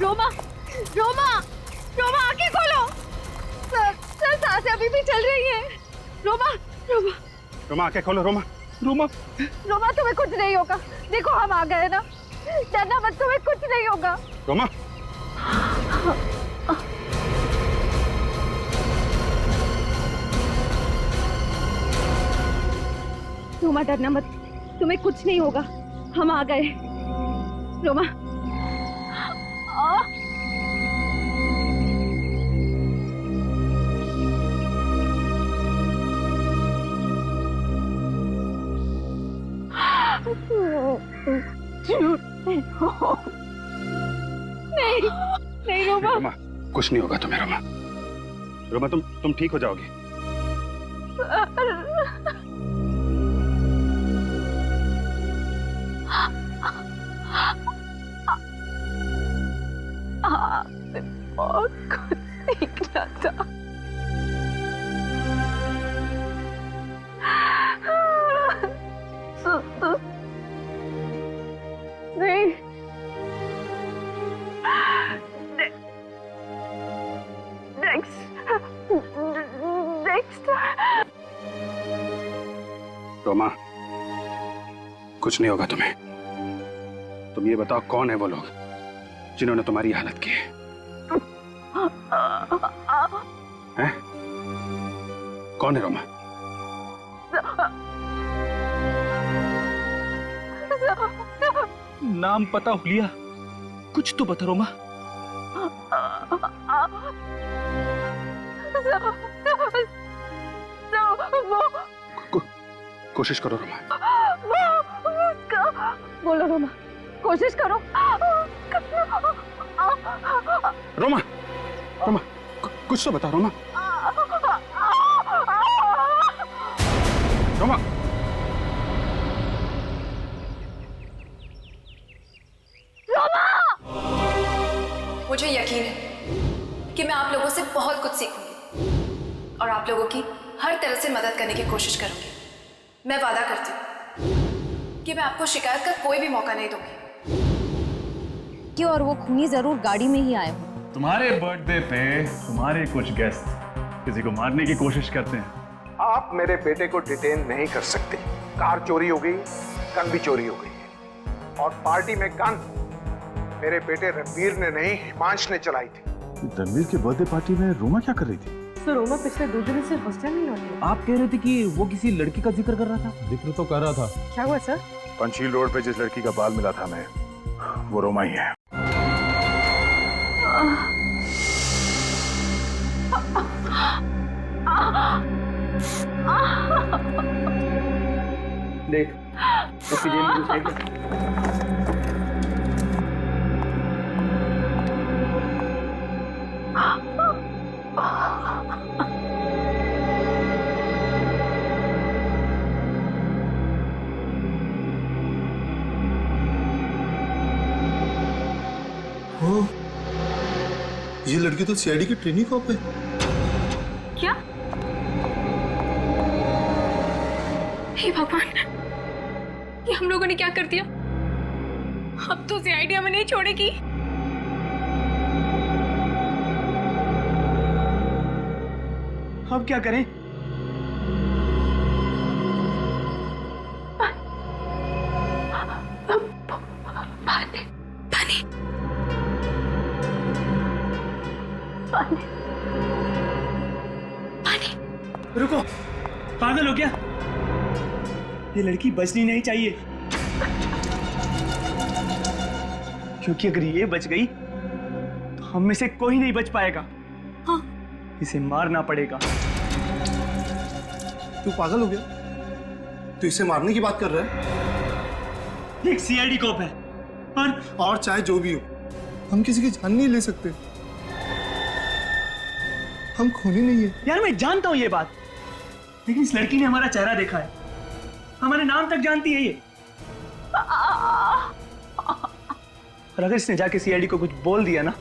रोमा, रोमा, रोमा आंखें खोलो। सर सांसें अभी भी चल रही हैं। रोमा, रोमा, रोमा आंखें खोलो। रोमा, रोमा, रोमा तुम्हें कुछ नहीं होगा। देखो हम आ गए ना, डरना मत, तुम्हें कुछ नहीं होगा। रोमा, रोमा डरना मत, तुम्हें कुछ नहीं होगा, हम आ गए। रोमा, नहीं, नहीं रोमा। रोमा कुछ नहीं होगा तुम्हें। रोमा, रोमा तुम ठीक हो जाओगी। बहुत कुछ सीखना था। नहीं, नेक्स्ट। रोमा कुछ नहीं होगा तुम्हें। तुम ये बताओ कौन है वो लोग जिन्होंने तुम्हारी हालत की है? हैं? कौन है रोमा? नाम पता हुलिया, कुछ तो बता रोमा। कोशिश करो रोमा। बोलो रोमा, कोशिश करो। रोमा, रोमा कुछ तो बता रोमा। रोमा, मुझे यकीन है कि मैं आप लोगों से बहुत कुछ सीखूंगी और आप लोगों की हर तरह से मदद करने की कोशिश करूंगी। मैं वादा करती हूँ कि मैं आपको शिकायत का कोई भी मौका नहीं दूंगी। और वो खूनी जरूर गाड़ी में ही आए हो। तुम्हारे बर्थडे पे तुम्हारे कुछ गेस्ट किसी को मारने की कोशिश करते हैं। आप मेरे बेटे को डिटेन नहीं कर सकते। कार चोरी हो गई, गन भी चोरी हो गई है और पार्टी में गन मेरे बेटे रणवीर ने नहीं, हिमांश ने चलाई थी। रणवीर के बर्थडे पार्टी में रोमा क्या कर रही थी? तो रोमा पिछले 2 दिन से हॉस्टल नहीं लौटी। आप कह रहे थे कि वो किसी लड़की का जिक्र कर रहा था। जिक्र तो कर रहा था। क्या हुआ सर? पंचशील रोड पे जिस लड़की का बाल मिला था मैं, वो रोमा ही है। देख, उसकी जेब में कुछ है। ये लड़की तो सीआईडी की ट्रेनिंग कॉप है। क्या? हे भगवान, ये हम लोगों ने क्या कर दिया? अब तो सीआईडी हमें नहीं छोड़ेगी। अब क्या करें? पानी, पानी, पानी, पानी। रुको, पागल हो क्या? ये लड़की बचनी नहीं चाहिए, क्योंकि अगर ये बच गई तो हम में से कोई नहीं बच पाएगा। हाँ। इसे मारना पड़ेगा। तू पागल हो गया? तू इसे मारने की बात कर रहा है? एक सीआईडी कॉप है और चाहे जो भी हो, हम किसी की जान नहीं ले सकते। हम खूनी नहीं है। यार मैं जानता हूं ये बात, लेकिन इस लड़की ने हमारा चेहरा देखा है, हमारे नाम तक जानती है ये। और अगर इसने जाके सीआईडी को कुछ बोल दिया ना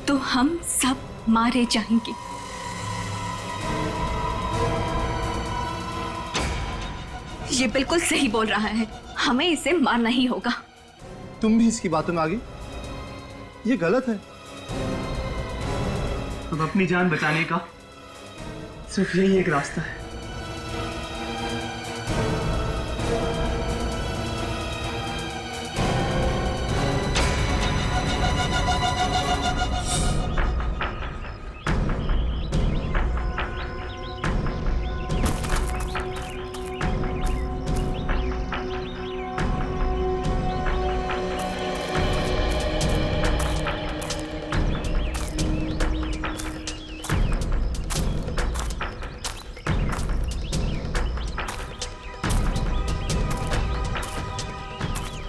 तो हम सब मारे जाएंगे। ये बिल्कुल सही बोल रहा है, हमें इसे मारना ही होगा। तुम भी इसकी बातों में आ गई? ये गलत है। अब अपनी जान बचाने का सिर्फ यही एक रास्ता है।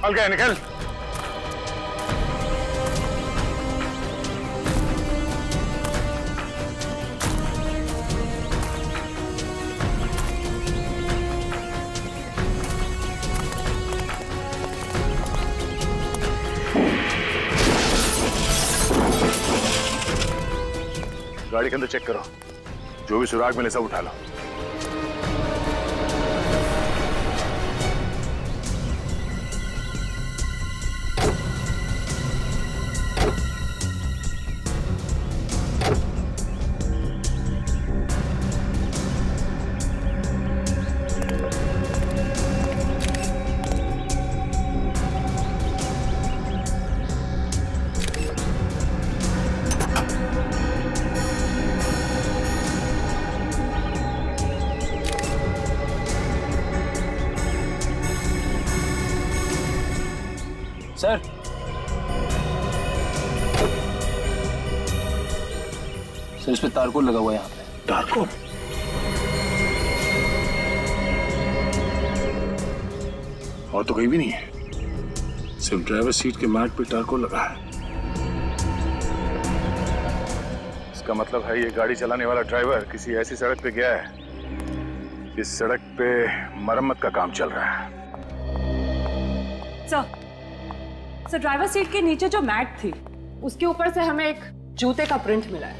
निकल गए, निकल। गाड़ी के अंदर चेक करो, जो भी सुराग मिले सब उठा लो। सर, सर इस पे तारकोल लगा हुआ है यहाँ पे। तारकोल? और तो कहीं भी नहीं है, सिर्फ ड्राइवर सीट के मैट पे तारकोल लगा है। इसका मतलब है ये गाड़ी चलाने वाला ड्राइवर किसी ऐसी सड़क पे गया है, इस सड़क पे मरम्मत का काम चल रहा है। सर ड्राइवर सीट के नीचे जो मैट थी उसके ऊपर से हमें एक जूते का प्रिंट मिला है।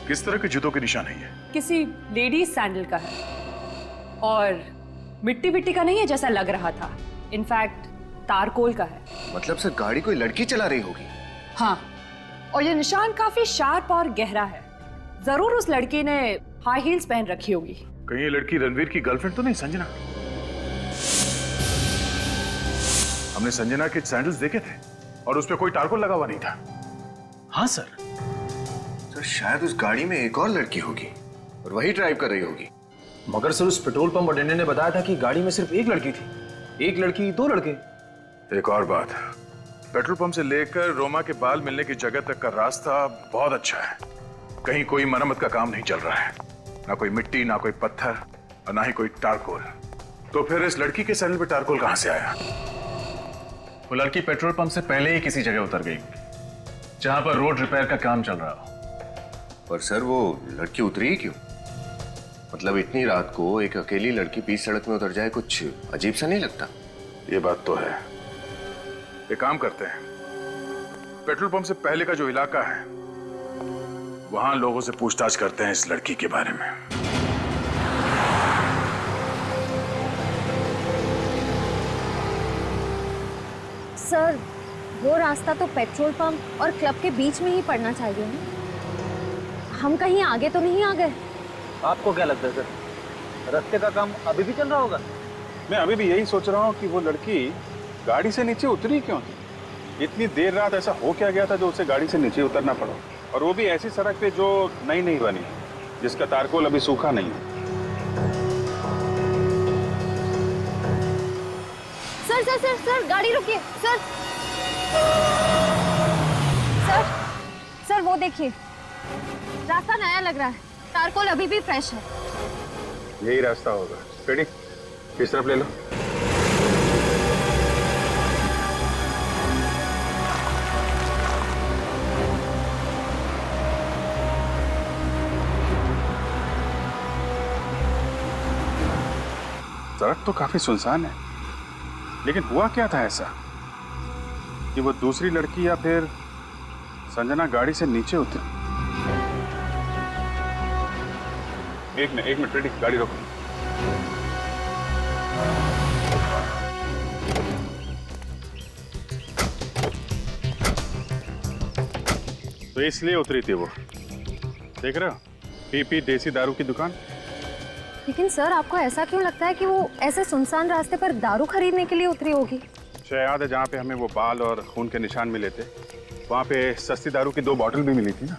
किस तरह के जूतों के निशान है ये? किसी लेडीज सैंडल का है और मिट्टी विट्टी का नहीं है जैसा लग रहा था। इनफैक्ट तारकोल का है। मतलब सर गाड़ी कोई लड़की चला रही होगी? हाँ, और ये निशान काफी शार्प और गहरा है। जरूर उस लड़की ने हाई हील्स पहन रखी होगी। कहीं ये लड़की रणवीर की गर्लफ्रेंड तो नहीं संजना? हमने संजना के सैंडल्स देखे थे और उस पे कोई तारकोल लगा हुआ नहीं था। हाँ सर। सर शायद उस गाड़ी में एक और लड़की होगी और वही ड्राइव कर रही होगी। मगर सर उस पेट्रोल पंप अटेंडेंट ने बताया था कि गाड़ी में सिर्फ एक लड़की थी। एक लड़की, दो लड़के। एक और बात, पेट्रोल पंप से लेकर रोमा के बाल मिलने की जगह तक का रास्ता बहुत अच्छा है। कहीं कोई मरम्मत का काम नहीं चल रहा है, ना कोई मिट्टी, ना कोई पत्थर और ना ही कोई तारकोल। तो फिर इस लड़की के सैंडल पे तारकोल कहां से आया? वो लड़की पेट्रोल पंप से पहले ही किसी जगह उतर गई जहां पर रोड रिपेयर का काम चल रहा हो। पर सर वो लड़की उतरी क्यों? मतलब इतनी रात को एक अकेली लड़की बीच सड़क में उतर जाए, कुछ अजीब सा नहीं लगता? ये बात तो है। एक काम करते हैं, पेट्रोल पंप से पहले का जो इलाका है वहां लोगों से पूछताछ करते हैं इस लड़की के बारे में। सर, वो रास्ता तो पेट्रोल पंप और क्लब के बीच में ही पड़ना चाहिए ना। हम कहीं आगे तो नहीं आ गए? आपको क्या लगता है सर, रास्ते का काम अभी भी चल रहा होगा? मैं अभी भी यही सोच रहा हूँ कि वो लड़की गाड़ी से नीचे उतरी क्यों थी? इतनी देर रात ऐसा हो क्या गया था जो उसे गाड़ी से नीचे उतरना पड़ा, और वो भी ऐसी सड़क पे जो नई नहीं बनी, जिसका तारकोल अभी सूखा नहीं है। सर सर सर सर, गाड़ी रुकिए सर। सर सर वो देखिए, रास्ता नया लग रहा है, तारकोल अभी भी फ्रेश है। यही रास्ता होगा। रेडी, किस तरफ ले लो। सड़क तो काफी सुनसान है, लेकिन हुआ क्या था ऐसा कि वो दूसरी लड़की या फिर संजना गाड़ी से नीचे उतरी? एक मिनट रेडी, गाड़ी रोको। तो इसलिए उतरी थी वो। देख रहे हो, पीपी देसी दारू की दुकान। लेकिन सर आपको ऐसा क्यों लगता है कि वो ऐसे सुनसान रास्ते पर दारू खरीदने के लिए उतरी होगी? शायद याद है जहाँ पे हमें वो बाल और खून के निशान मिले थे, वहाँ पे सस्ती दारू की 2 बॉटल भी मिली थी ना।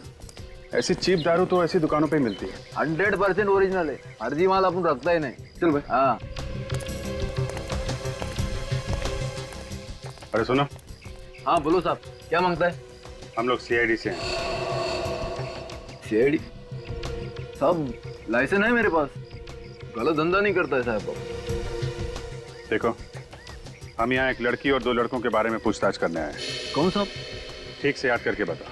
ऐसी चीप दारू तो ऐसी दुकानों पे ही मिलती है। 100% ओरिजिनल है, फर्जी माल अपन रखता ही नहीं। चल भाई। हाँ अरे सुनो। हाँ बोलो साहब, क्या मांगता है? हम लोग सीआईडी से हैं। सीआईडी साहब, लाइसेंस है मेरे पास, गलत धंधा नहीं करता है साहब। देखो, हम यहाँ एक लड़की और 2 लड़कों के बारे में पूछताछ करने आए हैं। कौन साहब? ठीक से याद करके बता।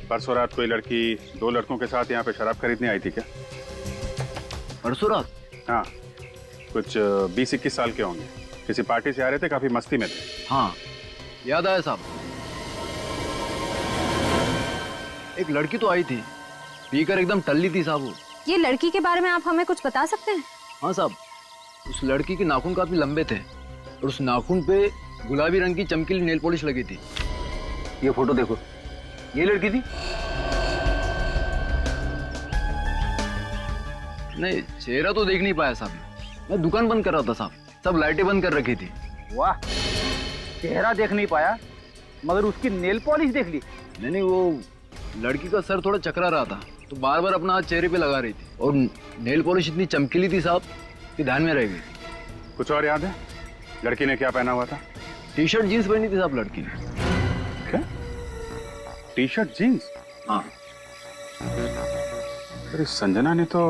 परसों रात कोई लड़की 2 लड़कों के साथ यहाँ पे शराब खरीदने आई थी क्या? परसों रात? हाँ, कुछ 20-21 साल के होंगे। किसी पार्टी से आ रहे थे, काफी मस्ती में थे। हाँ याद आया साहब, एक लड़की तो आई थी, पीकर एकदम टल्ली थी साहब वो। ये लड़की के बारे में आप हमें कुछ बता सकते हैं? हाँ साहब, उस लड़की के नाखून काफी लंबे थे और उस नाखून पे गुलाबी रंग की चमकीली नेल पॉलिश लगी थी। ये फोटो देखो, ये लड़की थी। नहीं, चेहरा तो देख नहीं पाया साहब, मैं दुकान बंद कर रहा था साहब, सब लाइटें बंद कर रखी थी। वाह, चेहरा देख नहीं पाया मगर उसकी नेल पॉलिश देख ली। नहीं, वो लड़की का सर थोड़ा चकरा रहा था तो बार बार अपना हाथ चेहरे पे लगा रही थी और नेल पॉलिश इतनी चमकीली थी साहब कि ध्यान में रह गई। कुछ और याद है? लड़की ने क्या पहना हुआ था? टी-शर्ट जीन्स पहनी थी साहब लड़की ने। क्या? T-shirt jeans? हाँ। अरे संजना ने तो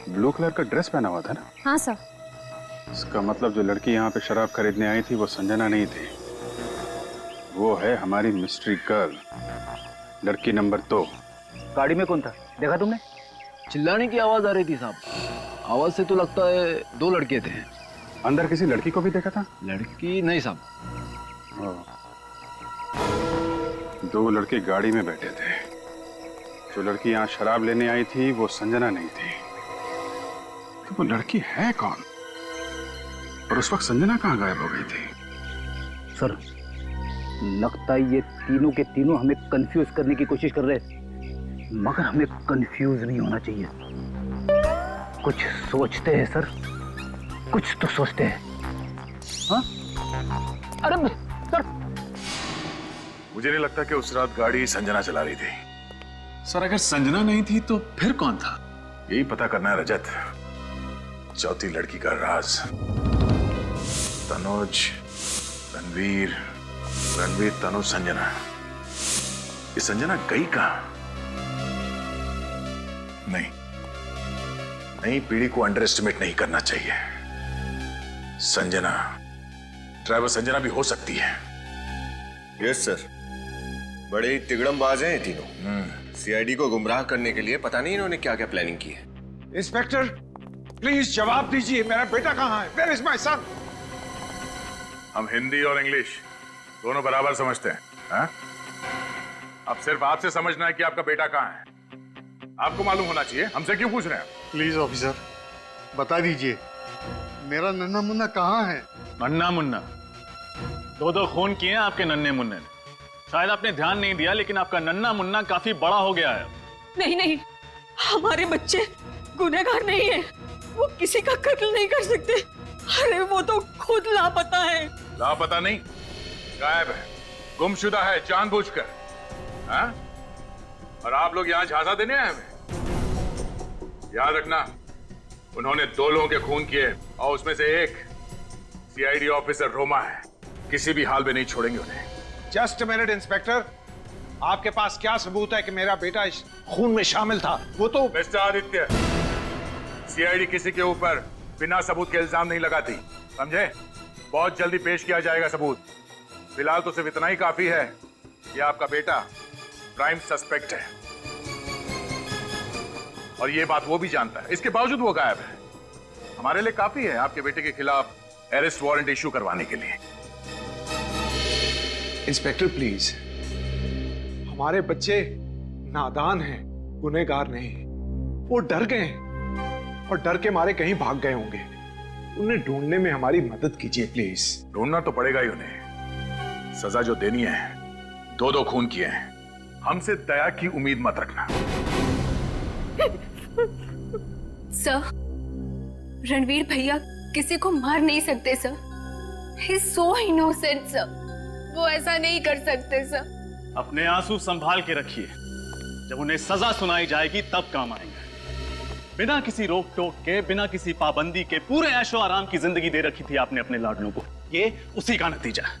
ब्लू कलर का ड्रेस पहना हुआ था ना? हाँ सर। इसका मतलब जो लड़की यहाँ पे शराब खरीदने आई थी वो संजना नहीं थी, वो है हमारी मिस्ट्री गर्ल, लड़की नंबर 2। गाड़ी में कौन था, देखा तुमने? चिल्लाने की आवाज आ रही थी साहब, आवाज से तो लगता है 2 लड़के थे। अंदर किसी लड़की को भी देखा था? लड़की नहीं साहब। 2 लड़के गाड़ी में बैठे थे। जो लड़की यहाँ शराब लेने आई थी वो संजना नहीं थी, तो वो लड़की है कौन? और उस वक्त संजना कहाँ गायब हो गई थी? सर, लगता है ये तीनों के तीनों हमें कंफ्यूज करने की कोशिश कर रहे हैं, मगर हमें कंफ्यूज नहीं होना चाहिए। कुछ सोचते हैं सर, कुछ तो सोचते हैं। हाँ? अरे सर, मुझे नहीं लगता कि उस रात गाड़ी संजना चला रही थी। सर अगर संजना नहीं थी तो फिर कौन था? यही पता करना है रजत। चौथी लड़की का राज। तनुज, रणवीर, तनुज, संजना। ये संजना गई कहां? नई पीढ़ी को अंडर एस्टिमेट नहीं करना चाहिए। संजना, ड्राइवर संजना भी हो सकती है। यस सर, बड़े ही तिगड़मबाज हैं ये तीनों। सीआईडी को गुमराह करने के लिए पता नहीं इन्होंने क्या क्या प्लानिंग की है। इंस्पेक्टर प्लीज जवाब दीजिए, मेरा बेटा कहाँ है? Where is my son? हम हिंदी और इंग्लिश दोनों बराबर समझते हैं। हा? अब सिर्फ आपसे समझना है कि आपका बेटा कहाँ है। आपको मालूम होना चाहिए, हमसे क्यों पूछ रहे हैं? प्लीज ऑफिसर, बता दीजिए मेरा नन्हा मुन्ना कहाँ है? नन्ना मुन्ना? 2 खून किए हैं आपके नन्हे मुन्ने ने। शायद आपने ध्यान नहीं दिया, लेकिन आपका नन्ना मुन्ना काफी बड़ा हो गया है। नहीं, हमारे बच्चे गुनहगार नहीं है, वो किसी का कत्ल नहीं कर सकते। अरे वो तो खुद लापता है। लापता नहीं, गायब है, गुमशुदा है जानबूझकर। हाँ? और आप लोग यहाँ झांसा देने आए हैं? याद रखना, उन्होंने 2 लोगों के खून किए और उसमें से एक सीआईडी ऑफिसर रोमा है। किसी भी हाल में नहीं छोड़ेंगे उन्हें। जस्ट अ मिनट इंस्पेक्टर, आपके पास क्या सबूत है कि मेरा बेटा इस खून में शामिल था? वो तो मिस्टर आदित्य, सीआईडी किसी के ऊपर बिना सबूत के इल्जाम नहीं लगाती, समझे? बहुत जल्दी पेश किया जाएगा सबूत। फिलहाल तो सिर्फ इतना ही काफी है कि आपका बेटा प्राइम सस्पेक्ट है और ये बात वो भी जानता है। इसके बावजूद वो गायब है। हमारे लिए काफी है आपके बेटे के खिलाफ अरेस्ट वारंट इश्यू करवाने के लिए। इंस्पेक्टर प्लीज, हमारे बच्चे नादान हैं, गुनहगार नहीं। वो डर गए हैं और डर के मारे कहीं भाग गए होंगे। उन्हें ढूंढने में हमारी मदद कीजिए प्लीज। ढूंढना तो पड़ेगा ही उन्हें। सजा जो देनी है, 2 खून किए हैं, हमसे दया की उम्मीद मत रखना। सर, रणवीर भैया किसी को मार नहीं सकते sir. He's so innocent sir. वो ऐसा नहीं कर सकते सर। अपने आंसू संभाल के रखिए, जब उन्हें सजा सुनाई जाएगी तब काम आएंगे। बिना किसी रोक टोक के, बिना किसी पाबंदी के पूरे ऐशो आराम की जिंदगी दे रखी थी आपने अपने लाडलों को। ये उसी का नतीजा है।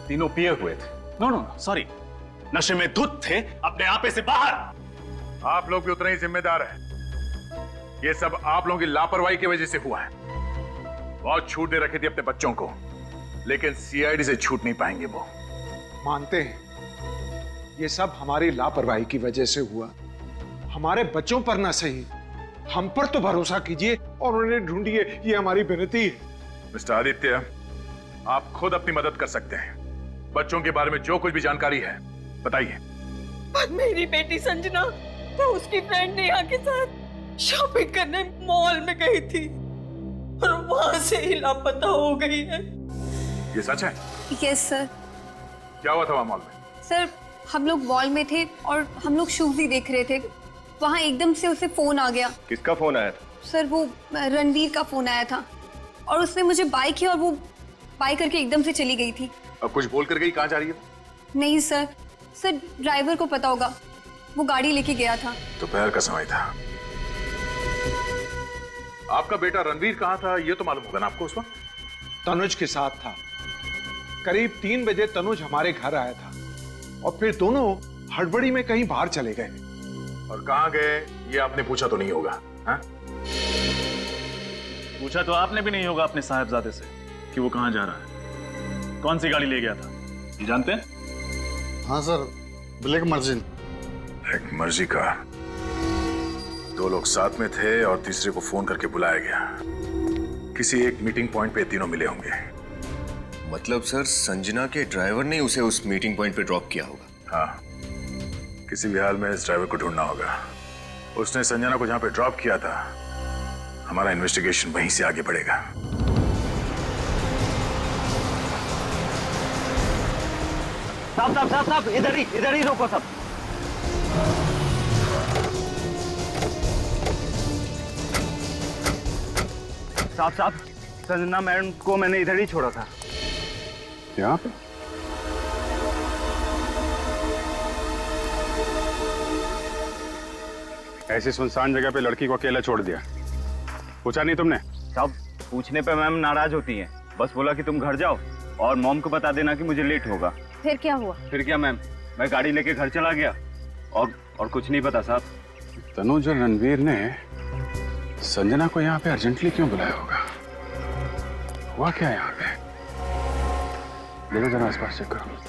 तीनों पिए हुए थे, नो सॉरी, नशे में धुत थे, अपने आपे से बाहर। आप लोग भी उतने ही जिम्मेदार हैं। ये सब आप लोगों की लापरवाही की वजह से हुआ है। बहुत छूट दे रखी थी अपने बच्चों को, लेकिन सीआईडी से छूट नहीं पाएंगे वो। मानते हैं ये सब हमारी लापरवाही की वजह से हुआ। हमारे बच्चों पर ना सही, हम पर तो भरोसा कीजिए और उन्हें ढूंढिए, ये हमारी विनती है। मिस्टर आदित्य, आप खुद अपनी मदद कर सकते हैं। बच्चों के बारे में जो कुछ भी जानकारी है बताइए। पर मेरी बेटी संजना वो उसकी फ्रेंड नेहा के साथ शॉपिंग करने मॉल में गई थी और वहां से ही लापता हो गई है। ये सच है? Yes sir. क्या हुआ था वहां मॉल में? सर, हम लोग मॉल में थे और हम लोग शूज ही देख रहे थे। वहाँ एकदम से उसे फोन आ गया। किसका फोन आया था? सर, वो रणवीर का फोन आया था और उसने मुझे बाय किया और वो बाय करके एकदम से चली गई थी। अब कुछ बोल कर गई? कहाँ जा रही है? नहीं सर, ड्राइवर को पता होगा, वो गाड़ी लेके गया था। दोपहर का समय था। आपका बेटा रणवीर कहाँ था ये तो मालूम होगा ना आपको उस वक्त? तनुज के साथ था। करीब 3 बजे तनुज हमारे घर आया था और फिर दोनों हड़बड़ी में कहीं बाहर चले गए। और कहाँ गए ये आपने पूछा तो नहीं होगा? हा? पूछा तो आपने भी नहीं होगा अपने साहबजादे से कि वो कहाँ जा रहा है, कौन सी गाड़ी ले गया था, ये जानते हैं? हाँ सर, ब्लैक मर्जिन। ब्लैक मर्जी का 2 लोग साथ में थे और तीसरे को फोन करके बुलाया गया। किसी एक मीटिंग पॉइंट पे तीनों मिले होंगे। मतलब सर, संजना के ड्राइवर ने उसे उस मीटिंग पॉइंट पे ड्रॉप किया होगा? हाँ, किसी भी हाल में इस ड्राइवर को ढूंढना होगा। उसने संजना को जहां पे ड्रॉप किया था, हमारा इन्वेस्टिगेशन वहीं से आगे बढ़ेगा। साहब, इधर ही रोको सब। साहब, संजना मैडम को मैंने इधर ही छोड़ा था। यहाँ पे? ऐसी सुनसान जगह पे लड़की को अकेला छोड़ दिया, पूछा नहीं तुमने? साहब, पूछने पे मैम नाराज होती हैं। बस बोला कि तुम घर जाओ और मॉम को बता देना कि मुझे लेट होगा। फिर क्या हुआ? फिर क्या मैम, मैं गाड़ी लेके घर चला गया और कुछ नहीं पता साहब। तनुज और रणवीर ने संजना को यहाँ पे अर्जेंटली क्यों बुलाया होगा? हुआ क्या यहाँ पे? देखो जरा आसपास चेक करो।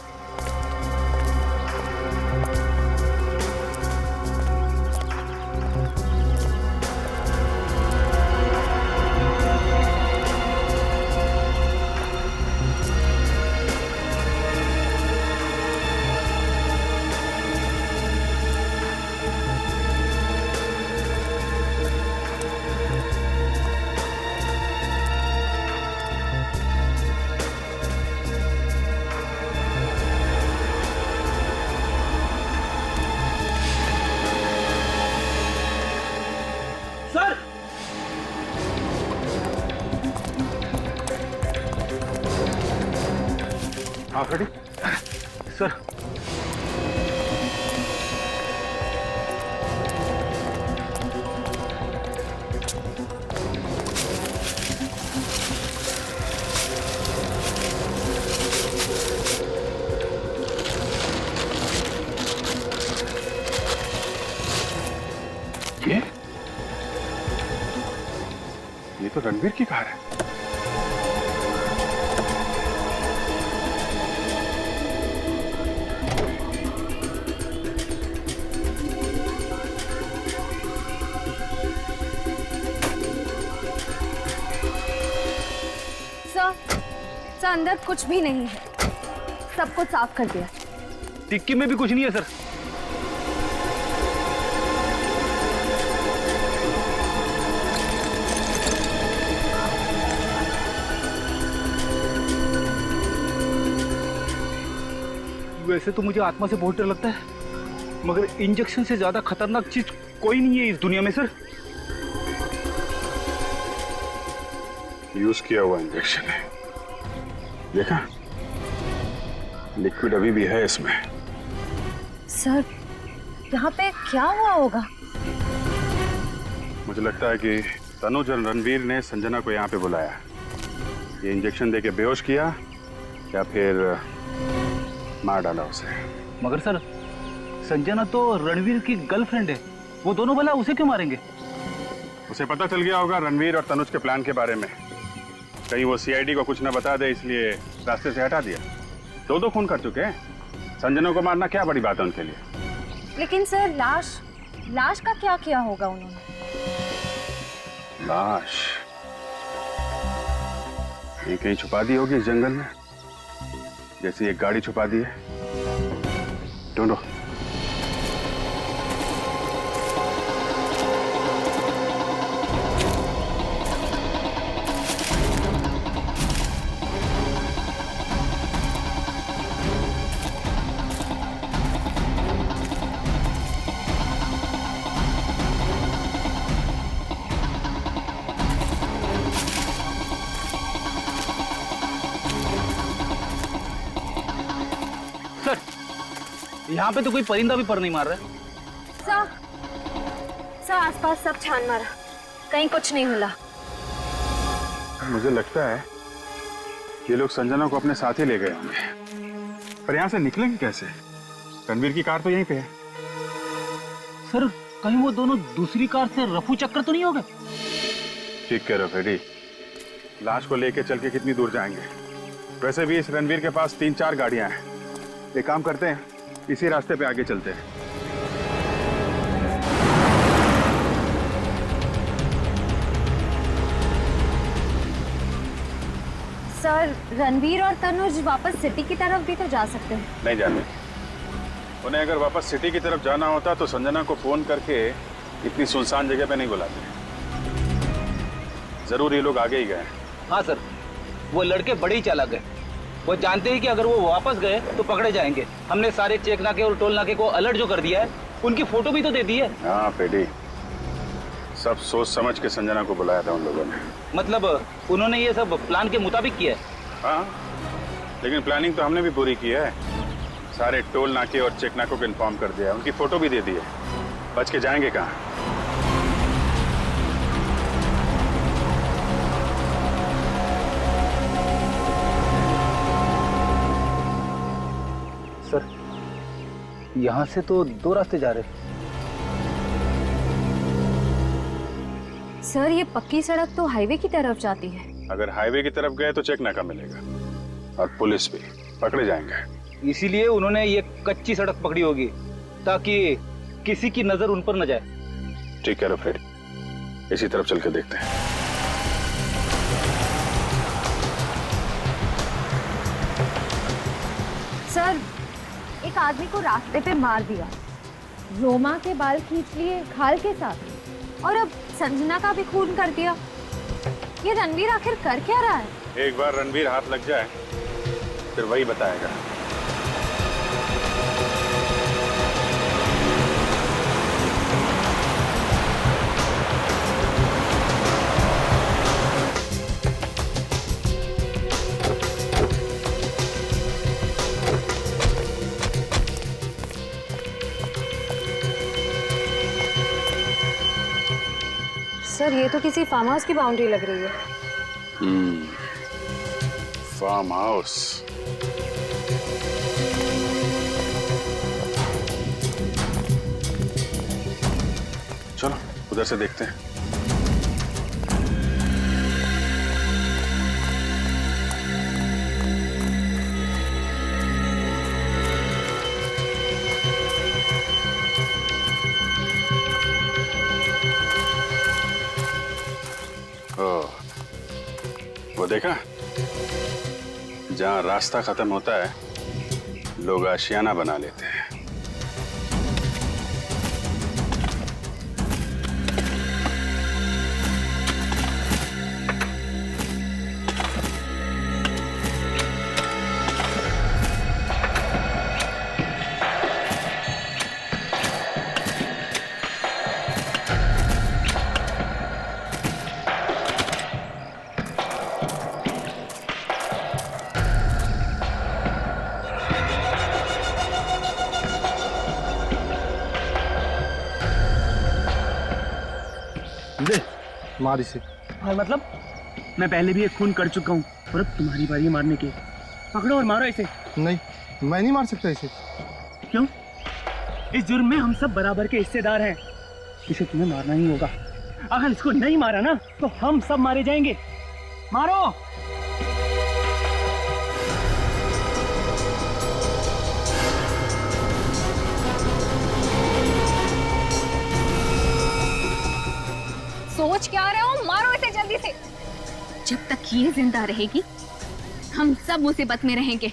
आप रेडी? सर, ये तो रणवीर की कार है। सर, अंदर कुछ भी नहीं है, सब कुछ साफ कर दिया। टिक्की में भी कुछ नहीं है सर। वैसे तो मुझे आत्मा से बहुत डर लगता है, मगर इंजेक्शन से ज्यादा खतरनाक चीज कोई नहीं है इस दुनिया में सर। यूज किया हुआ इंजेक्शन है, देखा? लिक्विड अभी भी है इसमें। सर यहाँ पे क्या हुआ होगा? मुझे लगता है कि तनुज और रणवीर ने संजना को यहाँ पे बुलाया, ये इंजेक्शन देके बेहोश किया या फिर मार डाला उसे। मगर सर संजना तो रणवीर की गर्लफ्रेंड है, वो दोनों भला उसे क्यों मारेंगे? उसे पता चल गया होगा रणवीर और तनुज के प्लान के बारे में, कहीं वो सीआईडी को कुछ न बता दे इसलिए रास्ते से हटा दिया। दो खून कर चुके हैं, संजना को मारना क्या बड़ी बात है उनके लिए। लेकिन सर लाश का क्या किया होगा उन्होंने? लाश ये कहीं छुपा दी होगी इस जंगल में, जैसे एक गाड़ी छुपा दी है। ढूंढो। यहाँ पे तो कोई परिंदा भी पर नहीं मार रहा है। सर आसपास सब छान मारा, कहीं कुछ नहीं मिला। मुझे लगता है ये लोग संजना को अपने साथ ही ले गए होंगे, पर यहाँ से निकलेंगे कैसे? रणवीर की कार तो यहीं पे है। सर कहीं वो दोनों दूसरी कार से रफू चक्कर तो नहीं हो गए? ठीक कह रहे हो फ्रेडी, लाश को लेके चल के कितनी दूर जाएंगे? वैसे भी इस रणवीर के पास 3-4 गाड़ियां हैं। एक काम करते हैं, इसी रास्ते पे आगे चलते हैं। सर रणवीर और तनुज वापस सिटी की तरफ भी तो जा सकते हैं। नहीं जाने, उन्हें अगर वापस सिटी की तरफ जाना होता तो संजना को फोन करके इतनी सुनसान जगह पे नहीं बुलाते। जरूर ये लोग आगे ही गए। हाँ सर, वो लड़के बड़े ही चालाक हैं। वो जानते हैं कि अगर वो वापस गए तो पकड़े जाएंगे। हमने सारे चेक नाके और टोल नाके को अलर्ट जो कर दिया है, उनकी फोटो भी तो दे दी है। हाँ पेडी, सब सोच समझ के संजना को बुलाया था उन लोगों ने। मतलब उन्होंने ये सब प्लान के मुताबिक किया है? हाँ, लेकिन प्लानिंग तो हमने भी पूरी की है। सारे टोल नाके और चेक नाकों को इन्फॉर्म कर दिया, उनकी फोटो भी दे दी है। बच के जाएंगे कहाँ? सर यहाँ से तो 2 रास्ते जा रहे हैं। सर ये पक्की सड़क तो हाईवे की तरफ जाती है। अगर हाईवे की तरफ गए तो चेक नाका मिलेगा और पुलिस भी, पकड़े जाएंगे। इसीलिए उन्होंने ये कच्ची सड़क पकड़ी होगी ताकि किसी की नजर उन पर न जाए। ठीक है फ्रेडी, इसी तरफ चल के देखते हैं। सर एक आदमी को रास्ते पे मार दिया, रोमा के बाल खींच लिए खाल के साथ, और अब संजना का भी खून कर दिया। ये रणवीर आखिर कर क्या रहा है? एक बार रणवीर हाथ लग जाए फिर वही बताएगा। सर ये तो किसी फार्म हाउस की बाउंड्री लग रही है। Farm house. चलो उधर से देखते हैं। वो देखा, जहाँ रास्ता खत्म होता है लोग आशियाना बना लेते हैं। मार इसे। और मतलब मैं पहले भी एक खून कर चुका हूँ और अब तुम्हारी बारी है मारने की। पकड़ो और मारो इसे। नहीं, मैं नहीं मार सकता इसे। क्यों? इस जुर्म में हम सब बराबर के हिस्सेदार हैं। इसे तुम्हें मारना ही होगा। अगर इसको नहीं मारा ना तो हम सब मारे जाएंगे। मारो। सोच क्या रहे हो? मारो इसे जल्दी से। जब तक ये जिंदा रहेगी हम सब मुसीबत में रहेंगे।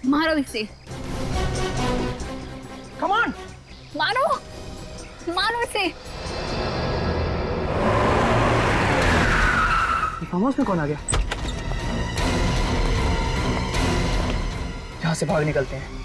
मारो इसे। कम ऑन, मारो मारो इसे। फार्म हाउस में कौन आ गया? यहाँ से भाग निकलते हैं।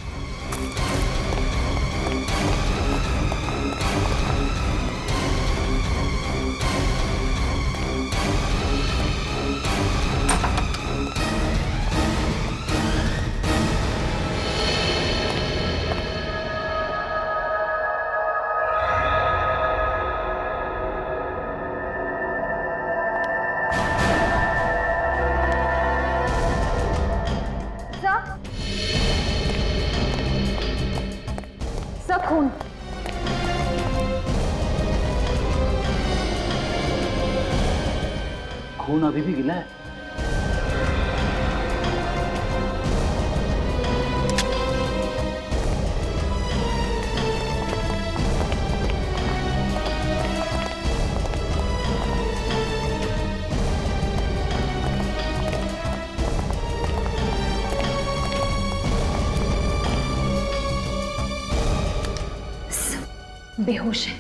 सब खून। खून अभी भी गिला है। बेहोश है।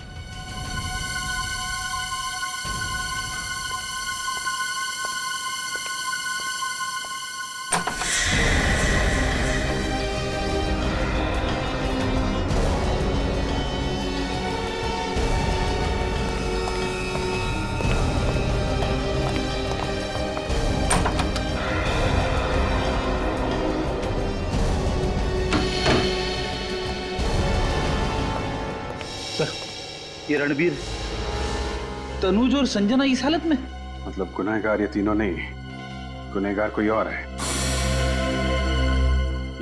ये रणवीर, तनुज और संजना इस हालत में? मतलब गुनहगार ये तीनों नहीं, गुनहगार कोई और है।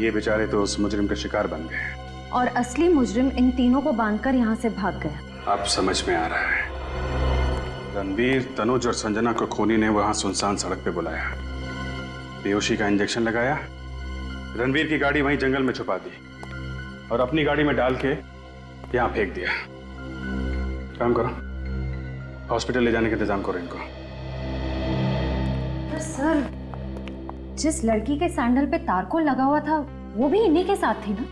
ये बेचारे तो उस मुजरिम के शिकार बन गए और असली मुजरिम इन तीनों को बांधकर यहाँ से भाग गया। अब समझ में आ रहा है। रणवीर, तनुज और संजना को खूनी ने वहां सुनसान सड़क पे बुलाया, बेहोशी का इंजेक्शन लगाया, रणवीर की गाड़ी वहीं जंगल में छुपा दी और अपनी गाड़ी में डाल के यहाँ फेंक दिया। काम करो, हॉस्पिटल ले जाने का इंतजाम करो इनको। पर सर, जिस लड़की के सैंडल पे तारकोल लगा हुआ था वो भी इन्हीं के साथ थी ना?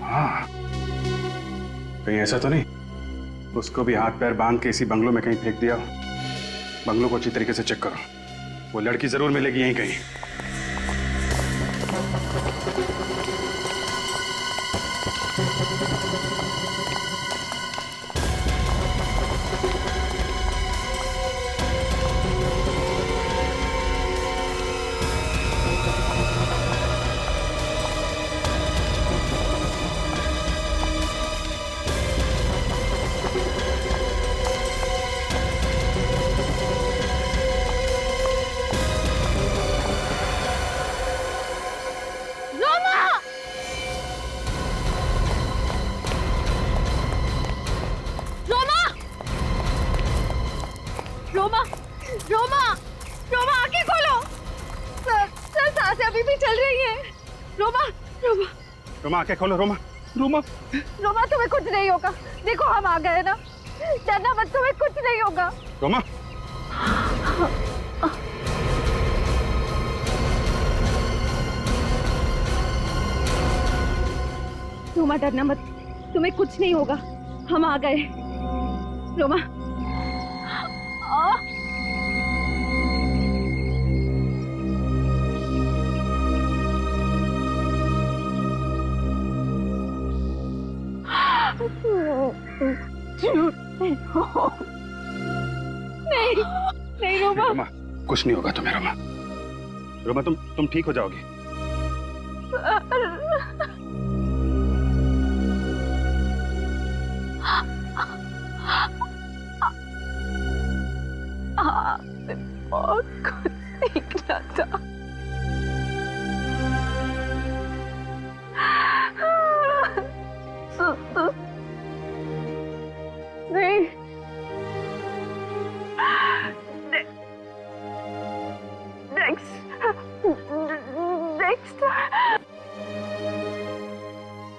हाँ, कहीं ऐसा तो नहीं उसको भी हाथ पैर बांध के इसी बंगलों में कहीं फेंक दिया? बंगलों को अच्छी तरीके से चेक करो, वो लड़की जरूर मिलेगी यहीं कहीं। रोमा, रोमा, रोमा आंखें खोलो। सर सांसें अभी भी चल रही हैं। रोमा, रोमा, रोमा आंखें खोलो। रोमा, रोमा, रोमा तुम्हें कुछ नहीं होगा। देखो हम आ गए ना, डरना मत, तुम्हें कुछ नहीं होगा। रोमा, रोमा डरना मत, तुम्हें कुछ नहीं होगा, हम आ गए। रोमा, नहीं नहीं रोमा, रोमा कुछ नहीं होगा तुम्हें। रोमा, रोमा तुम ठीक हो जाओगी।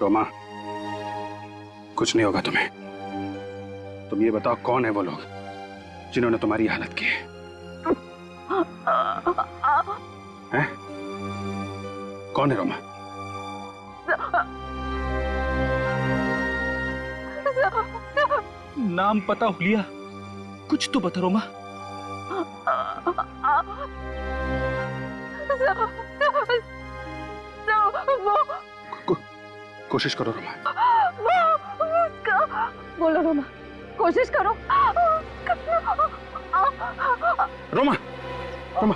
रोमा, कुछ नहीं होगा तुम्हें। तुम ये बताओ कौन है वो लोग जिन्होंने तुम्हारी हालत की है? हैं? कौन है रोमा? नाम पता हुलिया, कुछ तो बता रोमा। कोशिश करो रोमा। बोलो रोमा, कोशिश करो। रोमा, रोमा,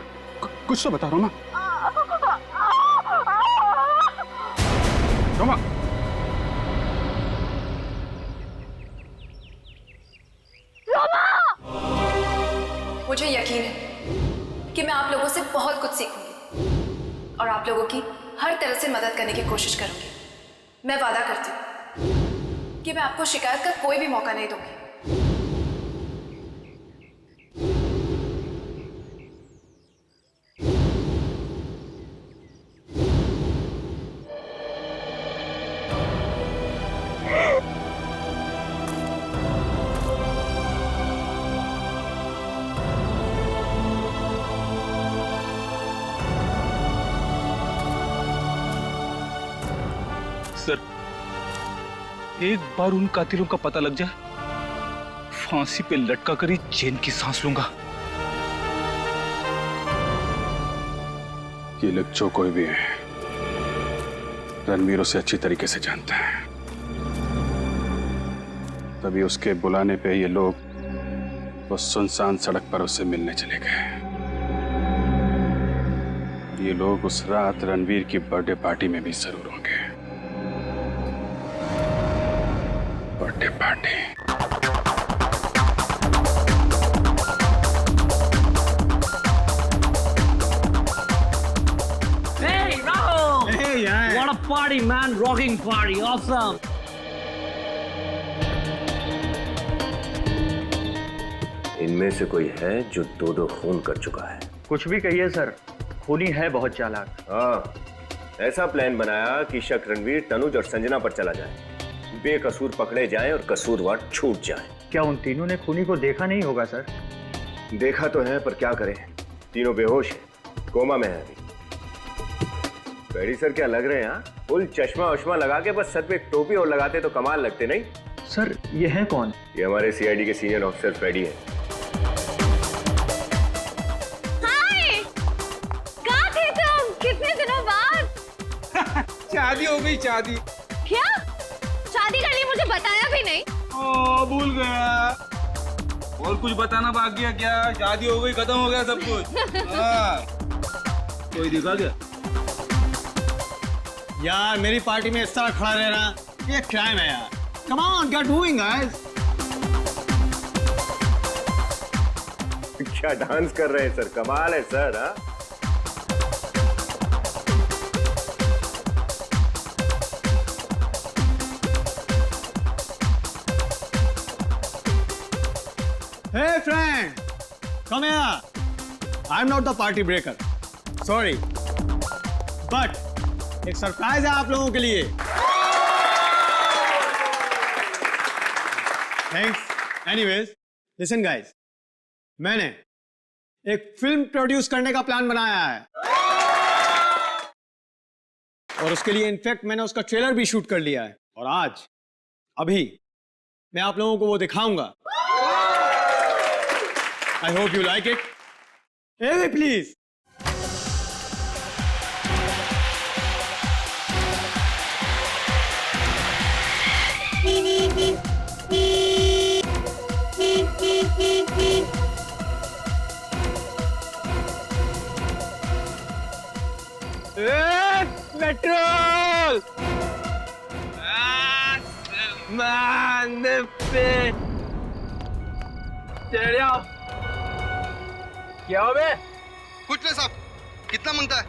कुछ तो बता रोमा। रोमा, मुझे यकीन है कि मैं आप लोगों से बहुत कुछ सीखूंगी और आप लोगों की हर तरह से मदद करने की कोशिश करूंगी। मैं वादा करती हूँ कि मैं आपको शिकायत का कोई भी मौका नहीं दूंगी। सर, एक बार उन कातिलों का पता लग जाए, फांसी पे लटका कर ही चैन की सांस लूंगा। ये लोग जो कोई भी है, रणवीर उसे अच्छी तरीके से जानता है, तभी उसके बुलाने पे ये लोग वो सुनसान सड़क पर उससे मिलने चले गए। ये लोग उस रात रणवीर की बर्थडे पार्टी में भी जरूर होंगे। Birthday party. Hey, Rahul! Hey, yeah. What a party, man! Rocking party, awesome! इनमें से कोई है जो दो खून कर चुका है? कुछ भी कहिए सर, खूनी है बहुत चालाक। हाँ, ऐसा प्लान बनाया कि शक रणवीर, तनुज और संजना पर चला जाए, बेकसूर पकड़े जाएं और कसूरवार छूट जाएं। क्या उन तीनों ने खूनी को देखा नहीं होगा सर? देखा तो है, पर क्या करें, तीनों बेहोश हैं, कोमा में है अभी। बेड़ी सर क्या लग रहे हैं? हाँ, फुल चश्मा वश्मा लगा के बस सर पे एक टोपी और लगाते तो कमाल लगते नहीं? सर ये है कौन? ये हमारे सीआईडी के सीनियर ऑफिसर फ्रेडी है। कितने दिनों बाद शादी हो गई। शादी क्या? शादी कर ली, मुझे बताया भी नहीं। ओ, भूल गया। और कुछ बताना बाकी है क्या? शादी हो गई, खत्म हो गया सब कुछ। हाँ। कोई दिखा क्या? यार मेरी पार्टी में इस तरह खड़ा रहना ये क्राइम है यार। Come on, get moving guys. क्या डांस कर रहे हैं सर, कमाल है सर। हाँ, Hey friend, come here. I'm not the party breaker. Sorry, but एक सरप्राइज है आप लोगों के लिए। Thanks. Anyways, listen guys, मैंने एक फिल्म प्रोड्यूस करने का प्लान बनाया है और उसके लिए इनफैक्ट मैंने उसका ट्रेलर भी शूट कर लिया है और आज अभी मैं आप लोगों को वो दिखाऊंगा। I hope you like it. Hey, please. Petrol! Man, पे चढ़िया। क्या हो बे? कुछ नहीं साहब, कितना मांगता है?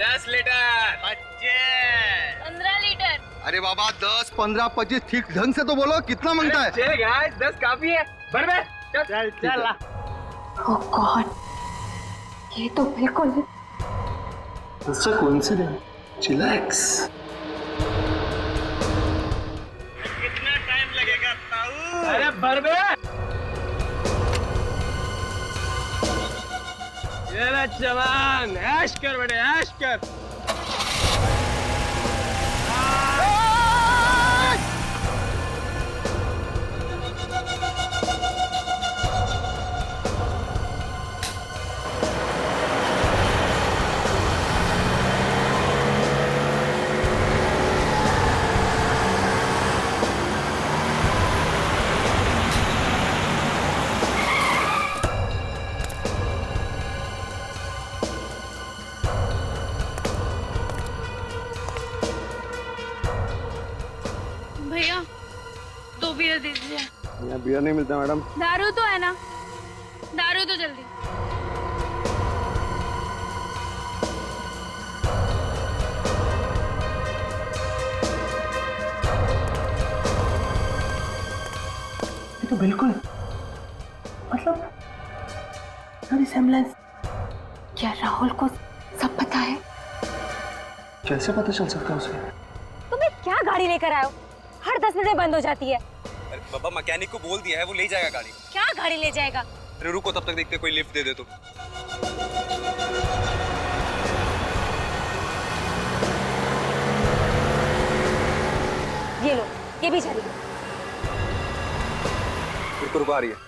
10 लीटर। 15 लीटर। अरे बाबा 10, 15, 25 ठीक ढंग से तो बोलो, कितना मांगता है? चल गाइस, 10 काफी है। भर बे। चल चल। ओह गॉड, ये तो बिल्कुल It's a coincidence. Chillax. अरे बरबे, ये ले जवान, ऐश कर बेटे, ऐश कर। भैया 2 बियर दे दीजिए। यहाँ बियर नहीं मिलता मैडम। दारू तो है ना, दारू तो जल्दी। ये तो बिल्कुल मतलब रिसेम्बलेंस। क्या राहुल को सब पता है? कैसे पता चल सकता है उसे? तुम्हें क्या गाड़ी लेकर आए हो? हर 10 मिनट में बंद हो जाती है। अरे बाबा मैकेनिक को बोल दिया है, वो ले जाएगा गाड़ी। क्या गाड़ी ले जाएगा? अरे रुको, तब तक देखते कोई लिफ्ट दे दे तो। ये लो, ये भी चली। रुको रुको, आ रही है।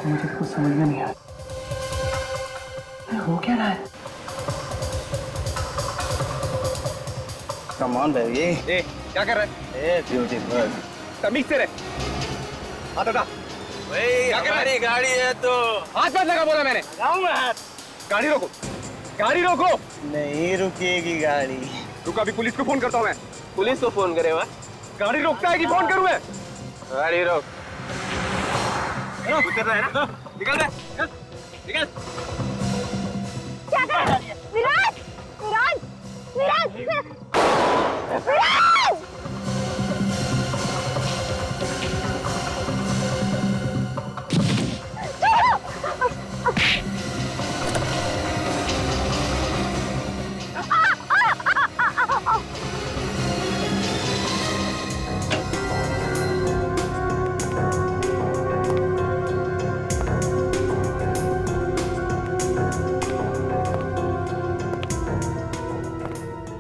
मुझे कुछ समझ में नहीं आया, हो क्या रहा है? Come on baby. ए क्या कर रहा है? ब्यूटीफुल। तमीज से रहे। हाथ हटा। क्या कर रहा है? गाड़ी है तो हाथ मत लगा, बोला मैंने। लगाऊंगा हाथ। गाड़ी रोको, गाड़ी रोको। नहीं रुकेगी गाड़ी। रुको, अभी पुलिस को फोन करता हूँ मैं। पुलिस को फोन करे वह? गाड़ी रोकता है कि फोन करूँ मैं? गाड़ी रोक। उतर रहा है ना? निकल रहा है, निकल। क्या कर रहा है? विराज! विराज! विराज! विराज!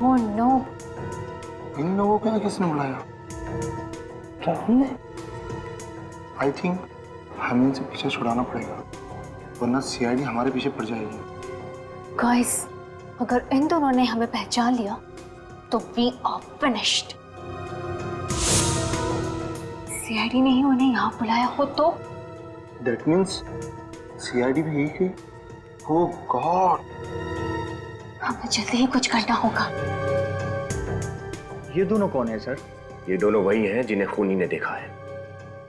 Oh no! इन लोगों को किसने बुलाया? राहुल ने? आई थिंक हमें इनसे पीछे छुड़ाना पड़ेगा, वरना सीआईडी हमारे पीछे पड़ जाएगी। गाइस, अगर इन दोनों ने हमें पहचान लिया तो वी आर फिनिश्ड। सीआईडी ने ही उन्हें यहाँ बुलाया हो तो? दैट मीन्स सीआईडी भी यही कही। ओह गॉड! हमें जल्दी ही कुछ करना होगा। ये दोनों कौन है सर? ये दोनों वही हैं जिन्हें खूनी ने देखा है।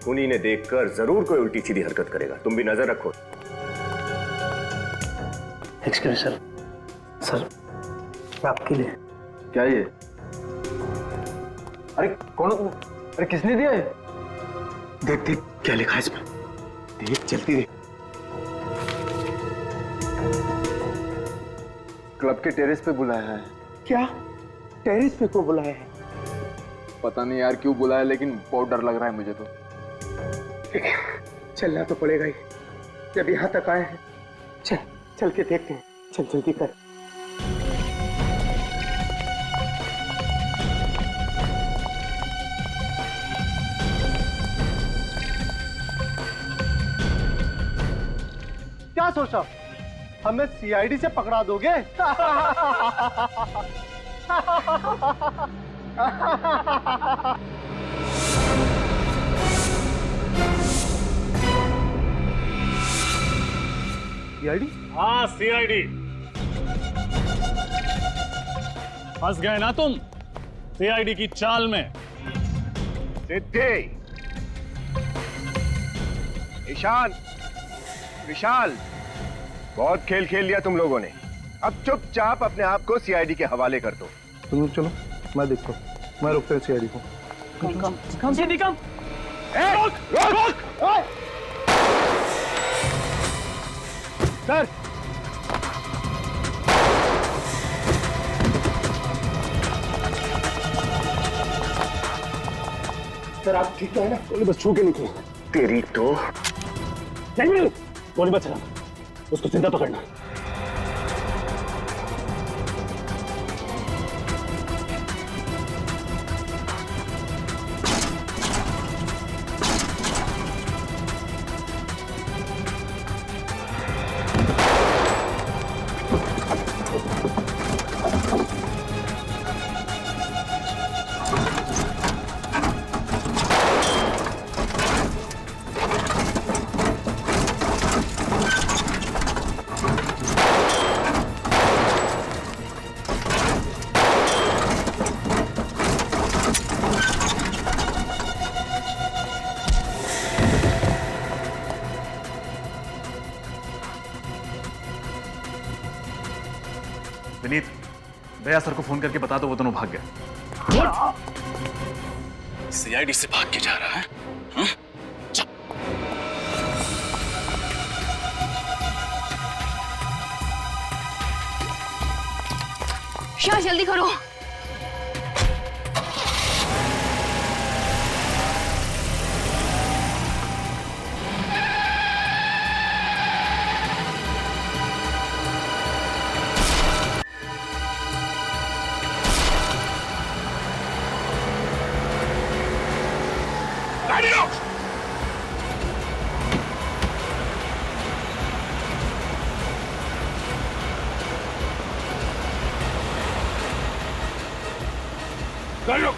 खूनी ने देखकर जरूर कोई उल्टी सीधी हरकत करेगा, तुम भी नजर रखो। एक्सक्यूज सर, सर आपके लिए। क्या ये? अरे कौन? अरे किसने दिया है? देख देख क्या लिखा है इसमें, देख जल्दी देख। क्लब के टेरेस पे बुलाया है। क्या? टेरेस पे को बुलाया है? पता नहीं यार क्यों बुलाया, लेकिन बहुत डर लग रहा है मुझे तो। चलना तो पड़ेगा ही, जब यहाँ तक आए हैं। चल चल के देखते हैं, चल जल्दी कर। क्या सोचा, हमें सीआईडी से पकड़ा दोगे? सीआईडी? हाँ सीआईडी। फंस गए ना तुम सीआईडी की चाल में। सिद्धि, ईशान, विशाल, बहुत खेल खेल लिया तुम लोगों ने। अब चुपचाप अपने आप को सीआईडी के हवाले कर दो। तुम चलो, मैं देखता हूँ, मैं रोकता हूँ सीआईडी को। कम सिद्धि कम। रोक रोक रोक सर सर आप ठीक तो है ना? गोली बस छू के निकली। तेरी तो नहीं, गोली बच रहा, उसको जिंदा पकड़ना। विनीत, भैया सर को फोन करके बता दो वो दोनों भाग गए। सीआईडी से भाग के जा रहा है। हाँ? शाह जल्दी करो। गाड़ी लो। गाड़ी लो।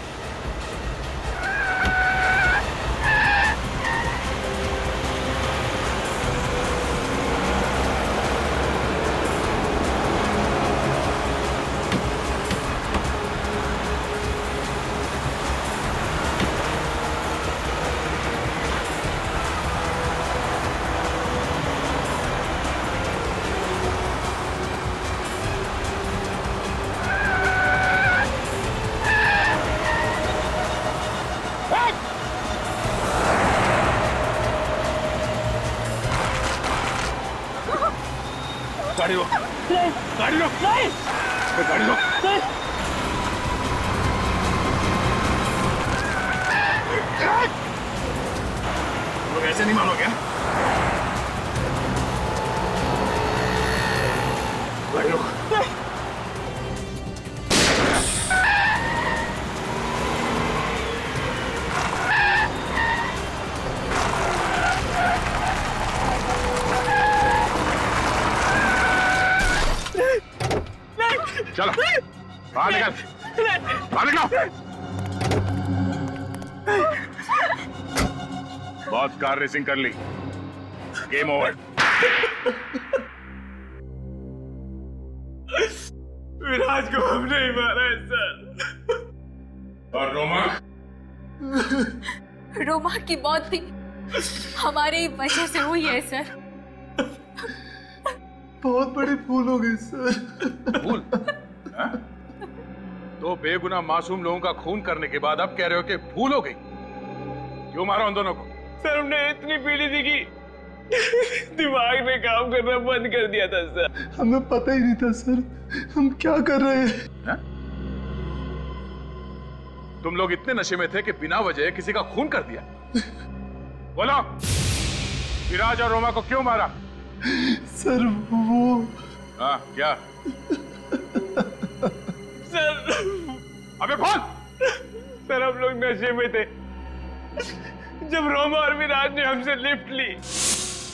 गाड़ी लो। गाड़ी लो। गाड़ी लो। लोग ऐसे नहीं मानोगे? गाड़ी लो। चलो बाहर निकल, बाहर निकलो। बहुत कार रेसिंग कर ली, गेम ओवर। विराज को हमने ही मारा है सर। और रोमा? रोमा की मौत भी हमारी वजह से हुई है सर। बहुत बड़ी भूल हो गई सर। भूल? हाँ? दो बेगुनाह मासूम लोगों का खून करने के बाद अब कह रहे हो कि भूल हो गई? क्यों मारा उन दोनों को? सर हमने इतनी पीड़ी थी कि दिमाग ने काम करना बंद कर दिया था सर। हमें पता ही नहीं था सर हम क्या कर रहे हैं। हाँ? तुम लोग इतने नशे में थे कि बिना वजह किसी का खून कर दिया। बोलो, विराज और रोमा को क्यों मारा? सर वो हाँ क्या? सर अबे बोल। सर हम लोग नशे में थे जब रोमा और विराज ने हमसे लिफ्ट ली।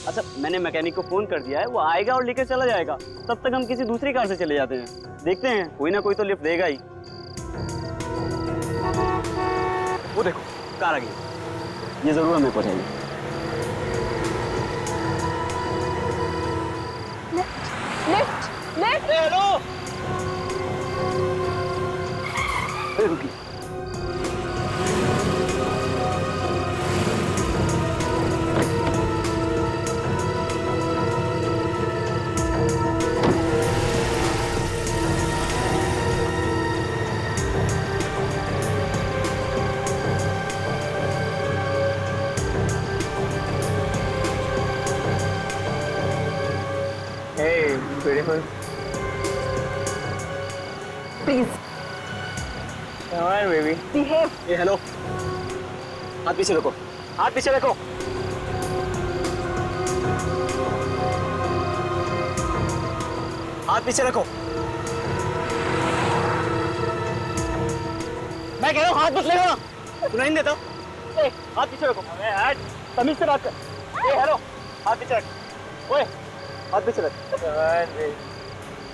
अच्छा मैंने मैकेनिक को फोन कर दिया है, वो आएगा और लेकर चला जाएगा। तब तक हम किसी दूसरी कार से चले जाते हैं। देखते हैं कोई ना कोई तो लिफ्ट देगा ही। वो देखो कार आ गई, ये जरूर हमें पहुंचाएगी। लिफ्ट लिफ्ट हेलो रुकी। देखो प्लीज बेबी बिहेव। ये हेलो, हाथ पीछे रखो, हाथ पीछे रखो। हाथ पीछे रखो। मैं कह रहा हूँ हाथ मत लगाना, सुनाई नहीं देता। ए, हाथ पीछे रखो। अरे तमीज से बात कर। ए हेलो, हाथ पीछे रख। ओए, हाथ पीछे रख।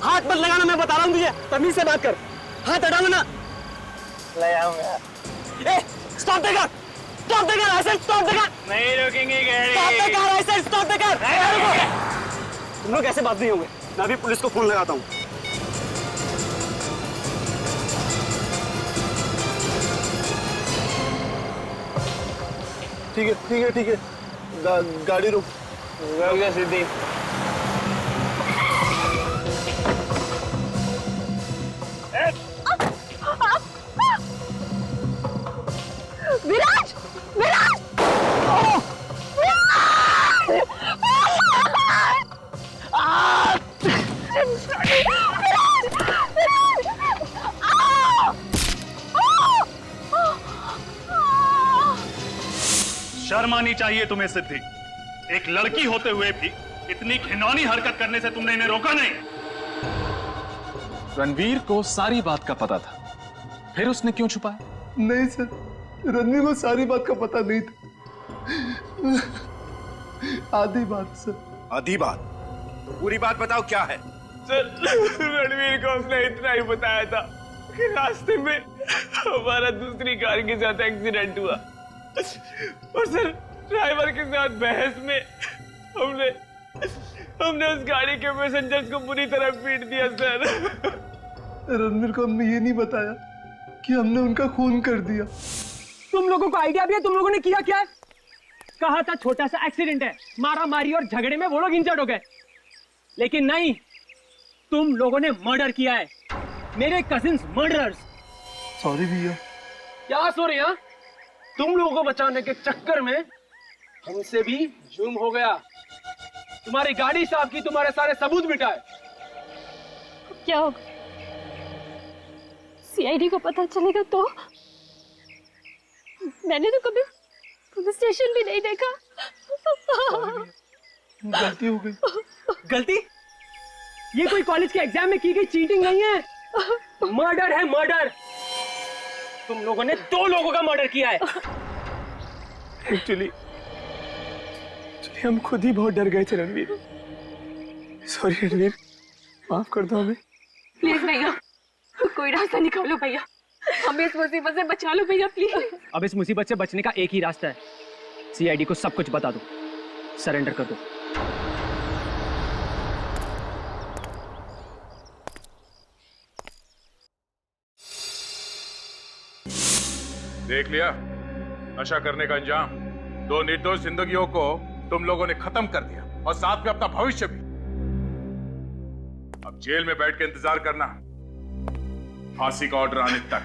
हाथ मत लगाना, मैं बता रहा हूँ तुझे, तमीज से बात कर। हाथ हटा लेना। लगाऊंगा। ए, stop the car, stop the car, ऐसे स्टॉप द कार। नहीं रुकेंगे गाड़ी। स्टॉप द कार, ऐसे स्टॉप द कार। तुम लोग ऐसे बात नहीं होंगे, मैं अभी पुलिस को फोन लगाता हूँ। ठीक है ठीक है ठीक है, गाड़ी रुक जा सीधी। विराज, विराज, शर्म आनी चाहिए तुम्हें सिद्धि। एक लड़की होते हुए भी इतनी घिनौनी हरकत करने से तुमने इन्हें रोका नहीं। रणवीर को सारी बात का पता था, फिर उसने क्यों छुपाया? नहीं सर, रणवीर को सारी बात का पता नहीं था, आधी बात सर। आधी बात? तो पूरी बात बताओ, क्या है? सर, रणवीर को हमने इतना ही बताया था कि रास्ते में हमारा दूसरी कार के साथ एक्सीडेंट हुआ और सर ड्राइवर के साथ बहस में हमने उस गाड़ी के पैसेंजर्स को बुरी तरह पीट दिया सर। रणवीर को हमने ये नहीं बताया कि हमने उनका खून कर दिया। तुम लोगों को आइडिया भी है तुम लोगों ने किया क्या है? कहा था छोटा सा एक्सीडेंट है, मारा मारी और झगड़े में वो लोग इंजर्ड हो गए, लेकिन नहीं, तुम लोगों ने मर्डर किया है, मेरे कजिन्स मर्डरर्स। सॉरी भैया। क्या सॉरी? हाँ, तुम लोगों को बचाने के चक्कर में हमसे भी जुर्म हो गया। तुम्हारी गाड़ी साफ की, तुम्हारे सारे सबूत मिटाए। क्या होगा? सीआईडी को पता चलेगा तो? मैंने तो कभी पुलिस स्टेशन भी नहीं देखा। गलती हो गई। गलती? ये कोई कॉलेज के एग्जाम में की गई चीटिंग नहीं है, मर्डर है मर्डर। तुम लोगों ने 2 लोगों का मर्डर किया है। एक्चुअली हम खुद ही बहुत डर गए थे रणवीर। सॉरी रणवीर, माफ कर दो हमें। प्लीज भैया, कोई रास्ता निकालो भैया, हमें इस मुसीबत से बचा लो भैया प्लीज। अब इस मुसीबत से बचने का एक ही रास्ता है, सीआईडी को सब कुछ बता दो, सरेंडर कर दो। देख लिया नशा करने का अंजाम। 2 निर्दोष जिंदगियों को तुम लोगों ने खत्म कर दिया और साथ में अपना भविष्य भी। अब जेल में बैठ के इंतजार करना फांसी का ऑर्डर आने तक।